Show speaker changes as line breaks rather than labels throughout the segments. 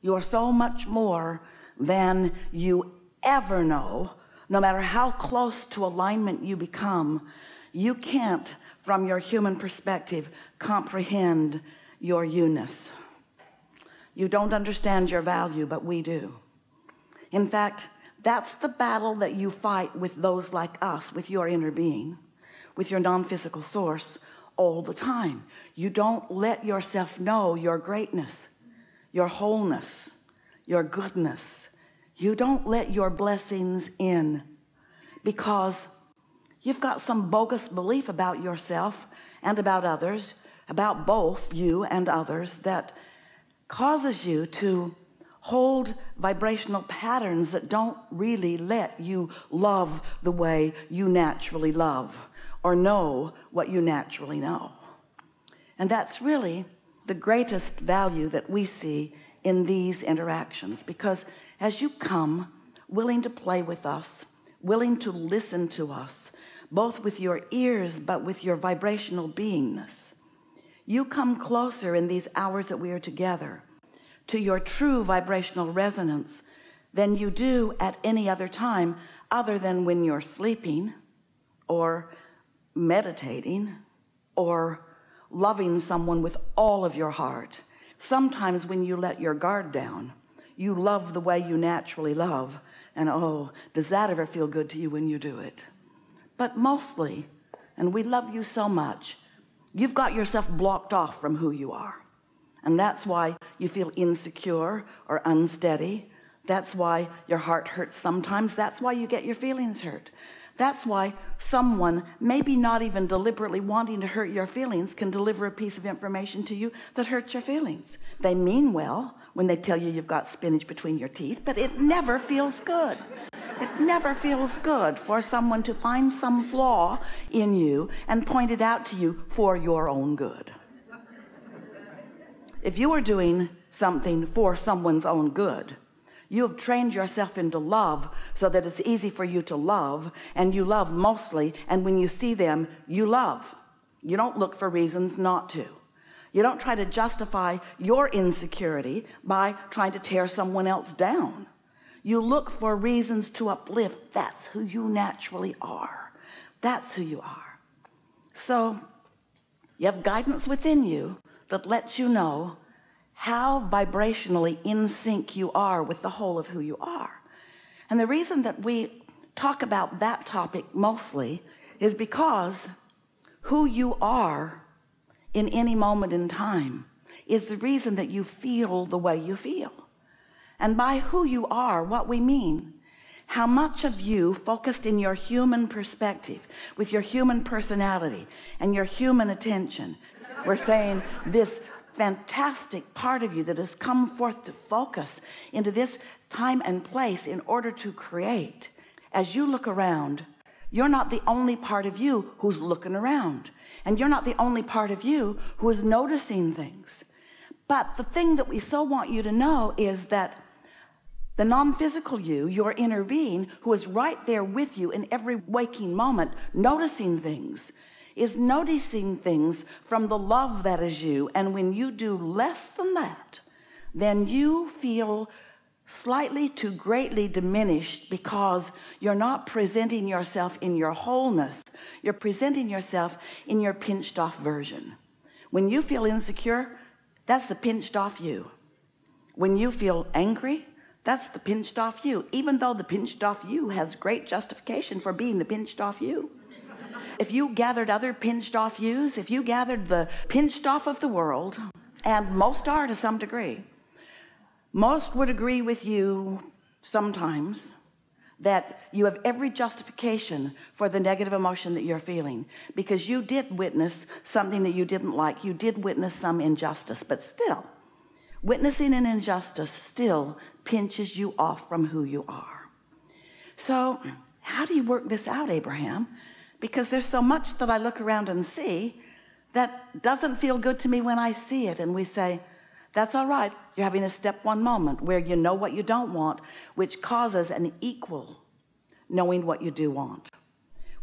You are so much more than you ever know. No matter how close to alignment you become, you can't, from your human perspective, comprehend your you-ness. You don't understand your value, but we do. In fact, that's the battle that you fight with those like us, with your inner being, with your non-physical source all the time. You don't let yourself know your greatness, your wholeness, your goodness. You don't let your blessings in because you've got some bogus belief about yourself and about others, about both you and others, that causes you to hold vibrational patterns that don't really let you love the way you naturally love or know what you naturally know. And that's really the greatest value that we see in these interactions, because as you come willing to play with us, willing to listen to us, both with your ears but with your vibrational beingness, you come closer in these hours that we are together to your true vibrational resonance than you do at any other time, other than when you're sleeping or meditating or loving someone with all of your heart. Sometimes when you let your guard down, you love the way you naturally love, and oh, does that ever feel good to you when you do it? But mostly, and we love you so much, you've got yourself blocked off from who you are. And that's why you feel insecure or unsteady. That's why your heart hurts sometimes. That's why you get your feelings hurt. That's why someone, maybe not even deliberately wanting to hurt your feelings, can deliver a piece of information to you that hurts your feelings. They mean well when they tell you you've got spinach between your teeth, but it never feels good. It never feels good for someone to find some flaw in you and point it out to you for your own good. If you are doing something for someone's own good, you have trained yourself into love so that it's easy for you to love, and you love mostly, and when you see them, you love. You don't look for reasons not to. You don't try to justify your insecurity by trying to tear someone else down. You look for reasons to uplift. That's who you naturally are. That's who you are. So you have guidance within you that lets you know how vibrationally in sync you are with the whole of who you are. And the reason that we talk about that topic mostly is because who you are in any moment in time is the reason that you feel the way you feel. And by who you are, what we mean, how much of you focused in your human perspective, with your human personality and your human attention. We're saying this fantastic part of you that has come forth to focus into this time and place in order to create. As you look around, you're not the only part of you who's looking around, and you're not the only part of you who is noticing things. But the thing that we so want you to know is that the non-physical you, your inner being, who is right there with you in every waking moment, noticing things, is noticing things from the love that is you. And when you do less than that, then you feel slightly to greatly diminished, because you're not presenting yourself in your wholeness. You're presenting yourself in your pinched off version. When you feel insecure, that's the pinched off you. When you feel angry, that's the pinched off you, even though the pinched off you has great justification for being the pinched off you. If you gathered other pinched off yous, if you gathered the pinched off of the world, and most are to some degree, most would agree with you sometimes that you have every justification for the negative emotion that you're feeling, because you did witness something that you didn't like. You did witness some injustice, but still, witnessing an injustice still pinches you off from who you are. So how do you work this out, Abraham? Because there's so much that I look around and see that doesn't feel good to me when I see it. And we say, that's all right. You're having a step one moment where you know what you don't want, which causes an equal knowing what you do want.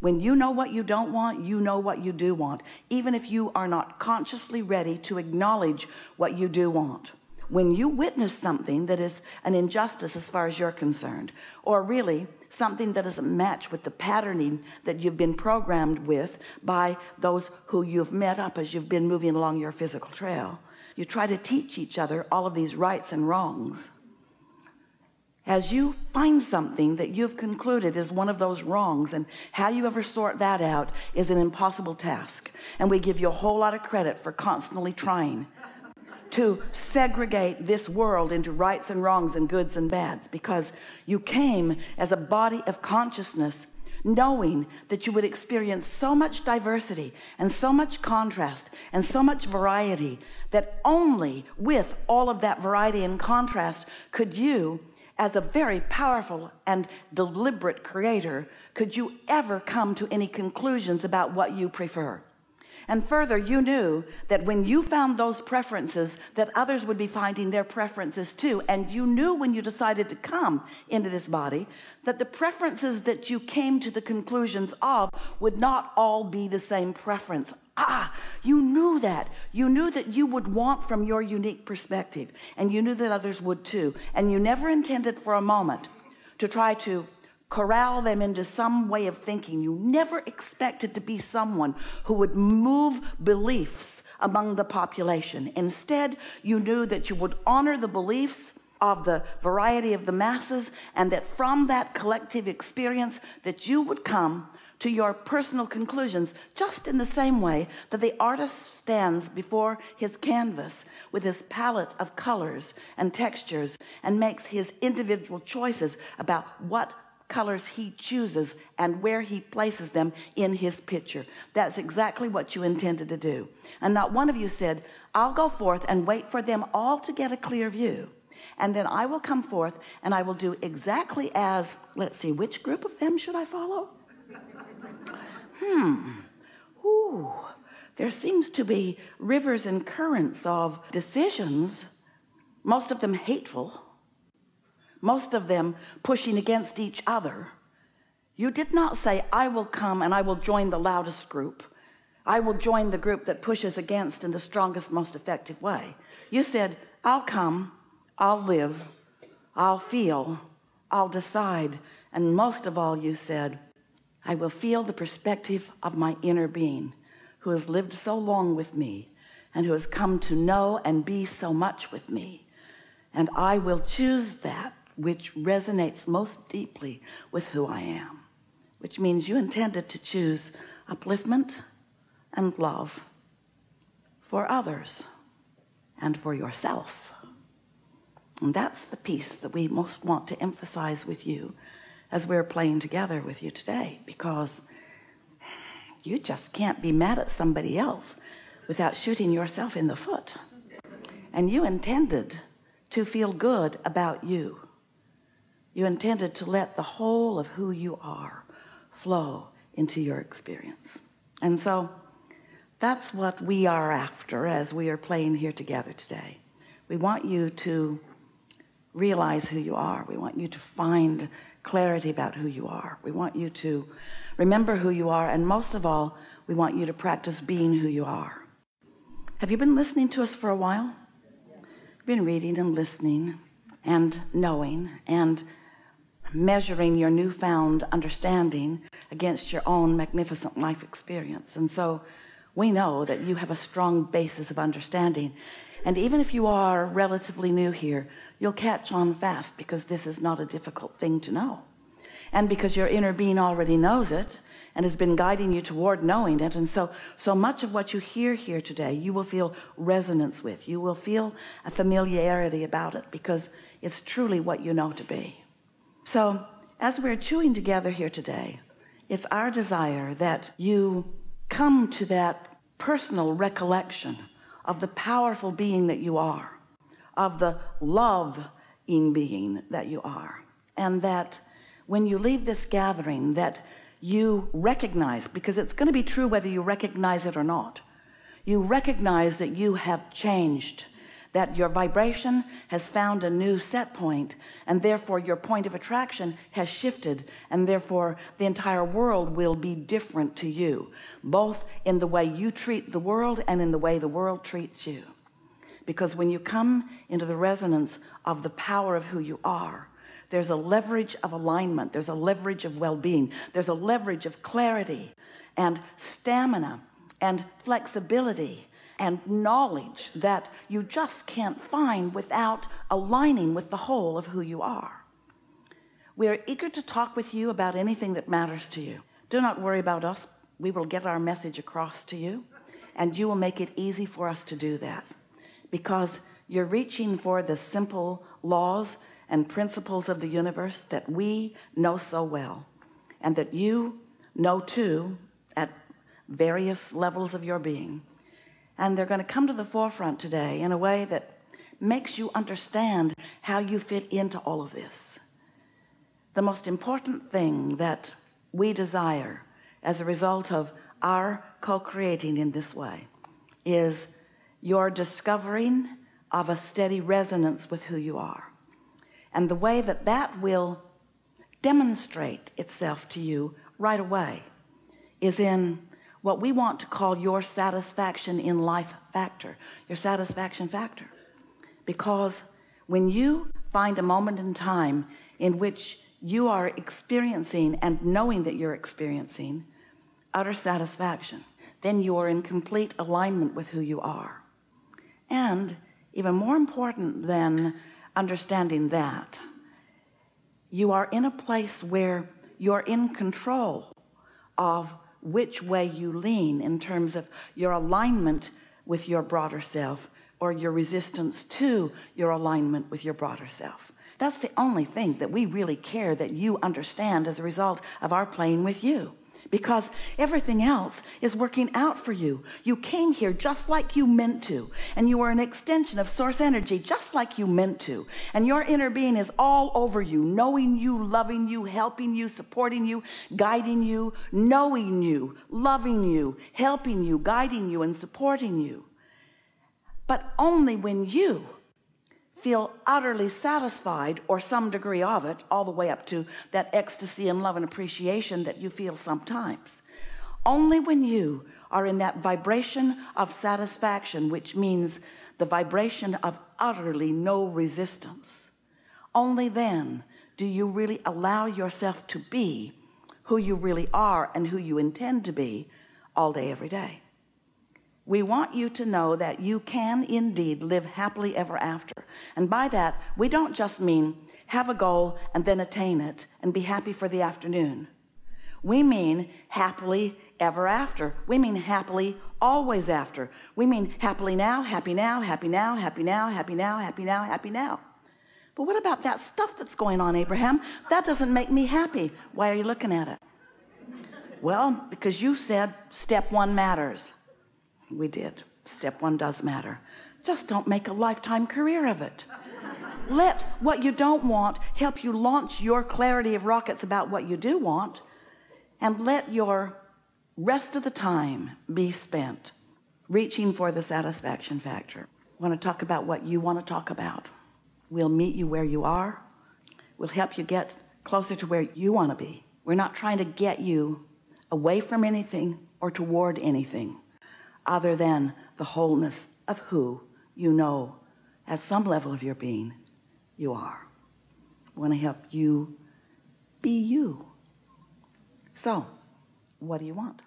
When you know what you don't want, you know what you do want, even if you are not consciously ready to acknowledge what you do want. when you witness something that is an injustice as far as you're concerned, or really something that doesn't match with the patterning that you've been programmed with by those who you've met up as you've been moving along your physical trail, you try to teach each other all of these rights and wrongs. As you find something that you've concluded is one of those wrongs, and how you ever sort that out is an impossible task, and we give you a whole lot of credit for constantly trying to segregate this world into rights and wrongs and goods and bads, because you came as a body of consciousness knowing that you would experience so much diversity and so much contrast and so much variety, that only with all of that variety and contrast could you, as a very powerful and deliberate creator, could you ever come to any conclusions about what you prefer. And further, you knew that when you found those preferences, that others would be finding their preferences too. And you knew when you decided to come into this body that the preferences that you came to the conclusions of would not all be the same preference. You knew that. You knew that you would want from your unique perspective, and you knew that others would too. And you never intended for a moment to try to corral them into some way of thinking. You never expected to be someone who would move beliefs among the population. Instead, you knew that you would honor the beliefs of the variety of the masses, and that from that collective experience that you would come to your personal conclusions, just in the same way that the artist stands before his canvas with his palette of colors and textures and makes his individual choices about what colors he chooses and where he places them in his picture. That's exactly what you intended to do. And not one of you said, I'll go forth and wait for them all to get a clear view, and then I will come forth and I will do exactly as, let's see, which group of them should I follow? There seems to be rivers and currents of decisions, most of them hateful, most of them pushing against each other. You did not say, I will come and I will join the loudest group. I will join the group that pushes against in the strongest, most effective way. You said, I'll come, I'll live, I'll feel, I'll decide. And most of all, you said, I will feel the perspective of my inner being, who has lived so long with me and who has come to know and be so much with me. And I will choose that which resonates most deeply with who I am, which means you intended to choose upliftment and love for others and for yourself. And that's the piece that we most want to emphasize with you as we're playing together with you today, because you just can't be mad at somebody else without shooting yourself in the foot. And you intended to feel good about you. You intended to let the whole of who you are flow into your experience. And so that's what we are after as we are playing here together today. We want you to realize who you are. We want you to find clarity about who you are. We want you to remember who you are, and most of all, we want you to practice being who you are. Have you been listening to us for a while? You've been reading and listening and knowing and measuring your newfound understanding against your own magnificent life experience. And so we know that you have a strong basis of understanding. And even if you are relatively new here, you'll catch on fast, because this is not a difficult thing to know. And because your inner being already knows it and has been guiding you toward knowing it. And so much of what you hear here today, you will feel resonance with. You will feel a familiarity about it, because it's truly what you know to be. So as we're chewing together here today, it's our desire that you come to that personal recollection of the powerful being that you are, of the love-ing being that you are, and that when you leave this gathering, that you recognize, because it's going to be true whether you recognize it or not, you recognize that you have changed, that your vibration has found a new set point, and therefore your point of attraction has shifted, and therefore the entire world will be different to you, both in the way you treat the world and in the way the world treats you. because when you come into the resonance of the power of who you are, there's a leverage of alignment, there's a leverage of well-being, there's a leverage of clarity and stamina and flexibility and knowledge that you just can't find without aligning with the whole of who you are. We are eager to talk with you about anything that matters to you. Do not worry about us. We will get our message across to you, and you will make it easy for us to do that, because you're reaching for the simple laws and principles of the universe that we know so well, and that you know too at various levels of your being. And they're going to come to the forefront today in a way that makes you understand how you fit into all of this. The most important thing that we desire as a result of our co-creating in this way is your discovering of a steady resonance with who you are. And the way that that will demonstrate itself to you right away is in what we want to call your satisfaction in life factor, your satisfaction factor. Because when you find a moment in time in which you are experiencing and knowing that you're experiencing utter satisfaction, then you are in complete alignment with who you are. And even more important than understanding that, you are in a place where you're in control of which way you lean in terms of your alignment with your broader self or your resistance to your alignment with your broader self. That's the only thing that we really care that you understand as a result of our playing with you, because everything else is working out for you. You came here just like you meant to, and you are an extension of source energy just like you meant to, and your inner being is all over you, knowing you, loving you, helping you, supporting you, guiding you, knowing you, loving you, helping you, guiding you, and supporting you. But only when you feel utterly satisfied, or some degree of it, all the way up to that ecstasy and love and appreciation that you feel sometimes. Only when you are in that vibration of satisfaction, which means the vibration of utterly no resistance, only then do you really allow yourself to be who you really are and who you intend to be all day, every day. We want you to know that you can indeed live happily ever after. And by that, we don't just mean have a goal and then attain it and be happy for the afternoon. We mean happily ever after. We mean happily always after. We mean happily now, happy now, happy now, happy now, happy now, happy now, happy now. But what about that stuff that's going on, Abraham? That doesn't make me happy. Why are you looking at it? Well, because you said step one matters. We did. Step one does matter. Just don't make a lifetime career of it. Let what you don't want help you launch your clarity of rockets about what you do want, and let your rest of the time be spent reaching for the satisfaction factor. Want to talk about what you want to talk about? We'll meet you where you are. We'll help you get closer to where you want to be. We're not trying to get you away from anything or toward anything other than the wholeness of who you know at some level of your being you are. We want to help you be you. So, what do you want?